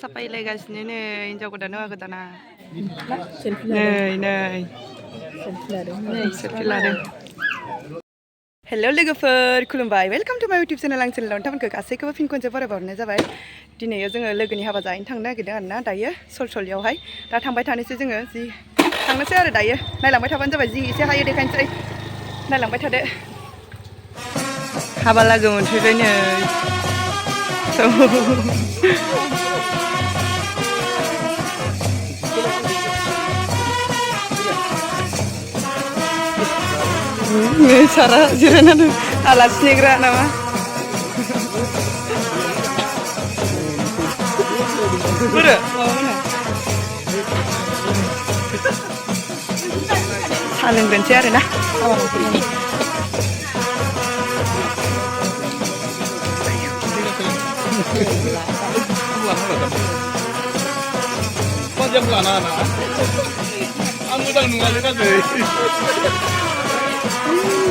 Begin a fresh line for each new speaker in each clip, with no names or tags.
साफायलायगासिनो नै हिनजाव गोदान हौवा गोदाना सेल्फि लादों। हेल' लोगोफोर खुलुमबाय वेलकाम टु माय इउटुब चेनेल। आं चेनेलाव नोंथांमोनखौ गासैखौबो फिन खनसे बरायबावनाय जाबाय। दिनै जोङो लोगोनि हाबा जाहैनो थांनो नागिरदों आरोना दायो सरसलियावहाय। दा थांबाय थानोसै जोङो जि थांनोसै आरो दायो नायलांबाय थाबानो जाबाय जि एसे हायो देखायनोसै नायलांबाय थादो। हाबा लागो मोनफैबाय नै सारा जिरायनानै आलासि नेग्रा नामा बोरो साहा लोंग्रोनोसै आरो ना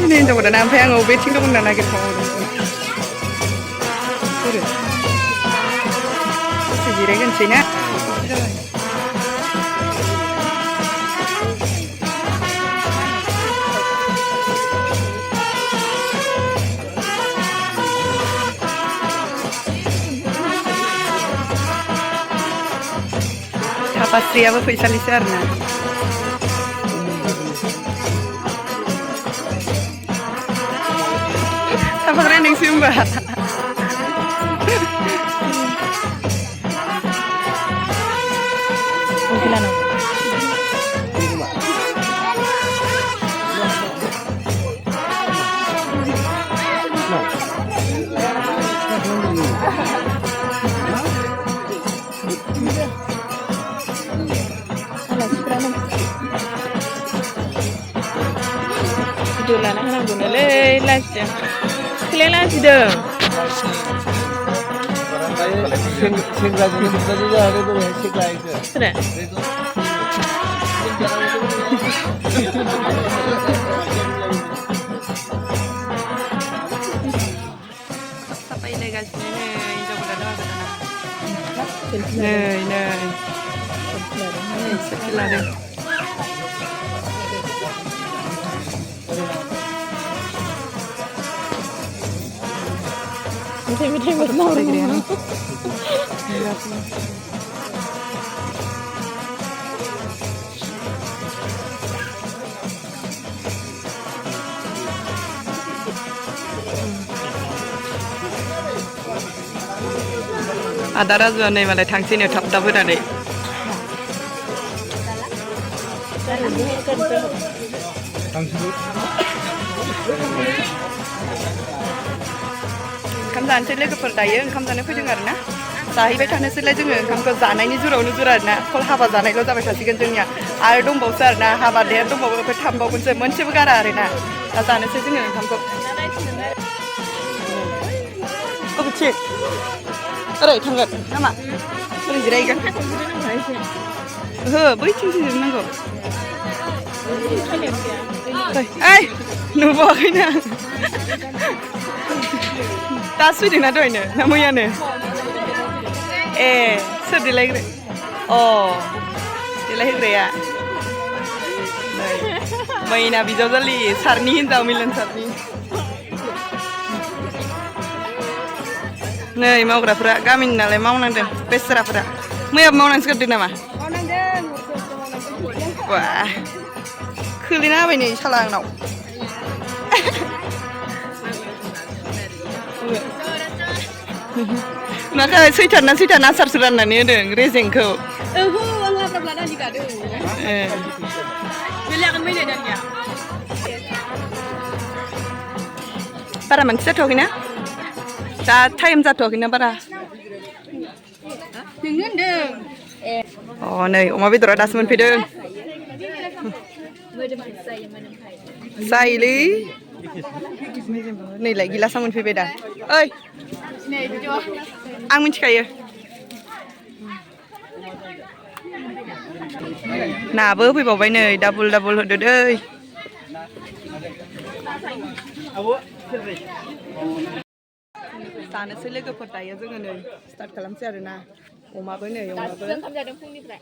ini hiनजाव गोदाना ओमफ्राय आङो बबेथिं दं होनना नागिरखांबावदों दसे जिरायग्रोनोसै ना थाफास्रियाबो फैसालिसो आरोना थाफाग्राया नोंसो होनबा भिडिअ लाना होनांगौनोलै लाजिदों खोलाय लाजिदों साफायलायगासिनो नै हिनजाव गोदान हौवा गोदाना नै सेल्फि लादों meeting bersama orang. Ada rajuan nih malah tangsi nih tap tapu tadi. ओंखाम जानोसै लोगोफोर दायो ओंखाम जानो फैदों आरोना जाहैबाय थानोसैलाय जोङो ओंखामखौ जानायनि जुरावनो जुरा आरोना कल हाबा जानायल' जाबाय थासिगोन जोंनिया आरो दंबावोसो आरोना हाबा देर दंबावो ओमफ्राय थांबावगोनसो मोनसेबो गारा आरोना दा जानोसै जोङो ओंखामखौ अबेथिं ओरै थांगोन नामा ओरै जिरायगोन ओहो बैथिंसो जिरायनांगौ ओइ नुबावाखैनो दा फैदोंना दहायनो ना मैयानो ए सोर देलायग्रा अ देलायहोग्राया मैना बिजावजालि सारनि हिनजाव मिलन सारनि नै मावग्राफोरा गामिनि नालाय मावनांदों बेस्राफोरा मैयाबो मावनांसिगोरदों नामा बा खोलैना होबाय नै साला आंनाव माखा सैथान आसारसो राननानै होदों रेजेंखौ ओहो आं लाब्राब्ला दालि गादों बेलागोन मैलाय दालिया बारा मानसि जाथ'वाखैना दा टाइम जाथ'वाखैना बारा नोंनो होनदों अ नै अमा बेदरा दासो मोनफैदों जायोलै नैलाय गिलासा मोनफैबाय दा ओइ आं मिथिखायो नाबो फैबावबाय नै डाबल होदो दै जानोसै लोगोफोर दायो जोङो नै स्टार्ट खालामसै आरोना अमाबो नै अमाबो
जों ओंखाम जादों फुंनिफ्राय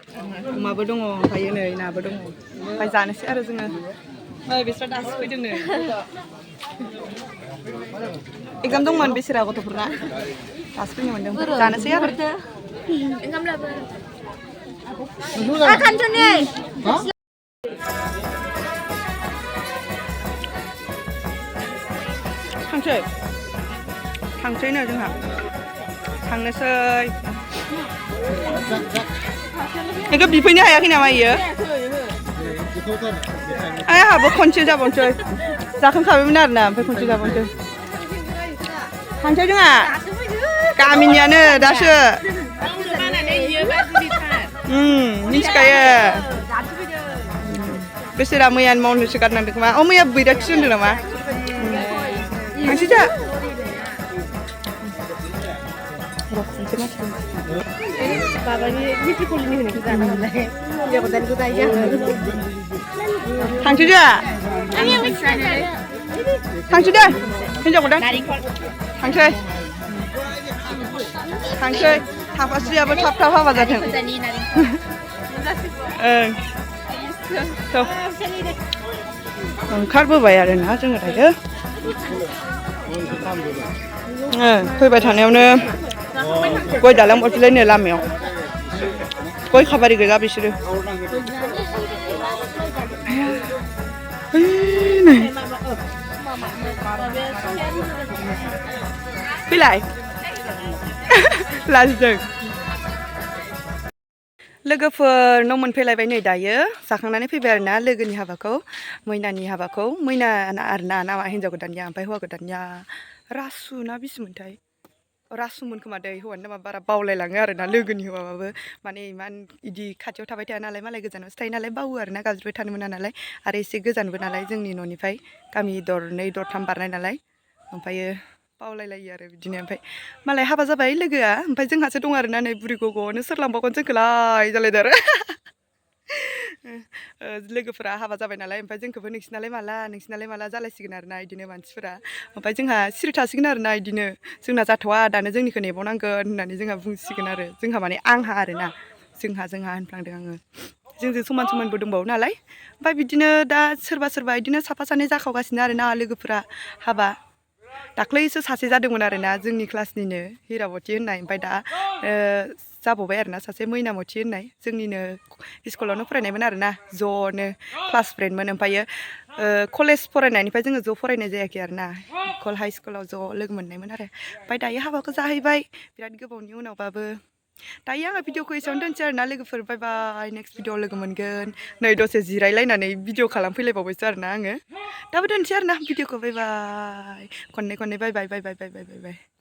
अमाबो दङ ओमफ्राय नै नाबो दङ ओमफ्राय जानोसै आरो जोङो ओइ बिस्रा दासो फैदों नै एग्जाम दंमोन बेसेरा गथ'फोरना दासो फैनो मोन्दों जानोसै आरो
ओंखाम लाबो खानस'नि
थांसै नो जोंहा थांनोसै बेखौ बिफैनो हायाखै नामा इयो आंहाबो खनसे जाबावनोसै जाखांखाबायमोन आरोना ओमफ्राय खनसे जाबावनोसै थांसै जोंहा गामिनियानो दासो मिथिखायो बेसेरा मैयानो मावनोसो गारनांदों खोमा मैया बैराथि होनदों नामा थांसै जा थांसै जा थांसै दे हिनजाव गोदान थांसै थांसै थाफास्रियाबो थाब थाब हाबा जाथों ओंखारबोबाय आरोना जोङो दायो फैबाय थानायावनो गय दालांबावसैलायनो लामायाव गय खाबारि गैया बिसोरो फैलाय लाजिदों लोगोफोर न' मोनफैलायबाय नै दायो जाखांनानै फैबाय आरोना लोगोनि हाबाखौ मैनानि हाबाखौ मैना आरोना नामा हिन्जाव गोदाननिया ओमफ्राय हौवा गोदाननिया रासु ना बिसिमोनथाय रासुमोन खोमा दै हौवानि नामा बारा बावलायलाङो आरोना लोगोनि हौवाबाबो माने इमान इदि खाथियाव थाबाय थाया नालाय मालाय गोजानावसो थायो नालाय बावो आरोना गाबज्रिबाय थानो मोना नालाय आरो एसे गोजानबो नालाय जोंनि न'निफ्राय गामि दरनै दरथाम बारनाय नालाय ओमफ्रायो बावलायलायो आरो बिदिनो ओमफ्राय मालाय हाबा जाबाय लोगोआ ओमफ्राय जोंहासो दं आरोना नै बुरि गग'नो सोर लांबावगोन जोंखौलाय जालायदों आरो लोगोफोरा हाबा जाबाय नालाय ओमफ्राय जोंखौबो नोंसिनालाय माला जालायसिगोन आरोना इदिनो मानसिफोरा ओमफ्राय जोंहा सिरि थासिगोन आरोना इदिनो जोंना जाथ'वा दानो जोंनिखौ नेबावनांगोन होननानै जोंहा बुंसिगोन आरो जोंहा माने आंहा आरोना जोंहा होनफ्लांदों आङो जोंजों समान समानबो दंबावो नालाय ओमफ्राय बिदिनो दा सोरबा इदिनो साफा सानै जाखावगासिनो आरोना लोगोफोरा हाबा दाख्लैसो सासे जादोंमोन आरोना जोंनि क्लासनिनो हिरावती होननाय ओमफ्राय दा जाबावबाय आरोना सासे मैनामती होननाय जोंनिनो स्कुलावनो फरायनायमोन आरोना ज'नो क्लास फ्रेन्डमोन ओमफ्रायो कलेज फरायनायनिफ्राय जोङो ज' फरायनाय जायाखै आरोना हाइ स्कुलाव ज' लोगो मोननायमोन आरो ओमफ्राय दायो हाबाखौ जाहैबाय बिराद गोबावनि उनावबाबो दायो आङो भिडिअखौ एसेयावनो दोनसै आरोना लोगोफोर बाय बाय नेक्स्ट भिडिअ लोगो मोनगोन नै दसे जिरायलायनानै भिडिअ खालामफैलायबावबायसो आरोना आङो दाबो दोनसै आरोना भिडिअखौ बाय बाय खननै बाय बाय